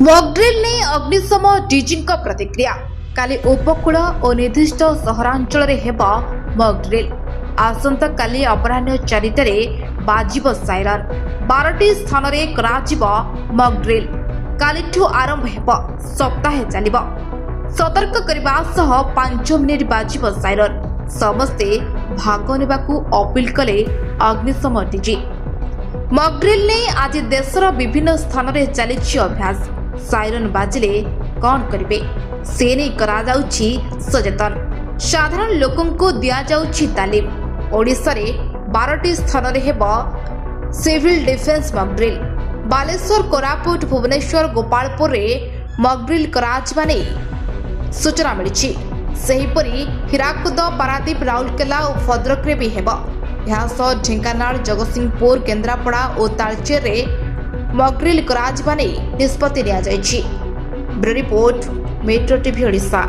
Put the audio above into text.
Mock drill ने अग्निशम DG प्रतिक्रिया काली उपकूल और निर्दिष्ट सहरांचल हेब मॉकड्रिल आसंता काली अपराह्न 4टारे बाजिब साइरन 12टी स्थान में कराजिब मॉकड्रिल कालिठू आरंभ हेब सप्ताहे चलिब सतर्क करने सह 5 मिनिट बाजिब साइरन समस्ते भाग नेबाकू अपील कले अग्निशम डीजी। मॉकड्रिल ने आज देशर विभिन्न स्थान में चली अभ्यास साइरन बाजिले कौन करिवे से नहीं करा जाउछि सचेतन साधारण लोकों को दिया जाउछि तालीम। ओडिशा रे 12टी स्थान रे हेब civil defence mock drill Baleswar Koraput Bhubaneswar Gopalpur रे मॉकड्रिल कराजिबा नै सूचना मिलिछि। सेहिपरि हिराकुद पारादीप राउरकेला और भद्रक रे भी हेब यहाँ ढेंकानाल जगतसिंहपुर केन्द्रापड़ा और तालचेर रे मॉकड्रिल कराजिबा नै निष्पत्ति लिया जायछि। Bureau report metro TV Odisha.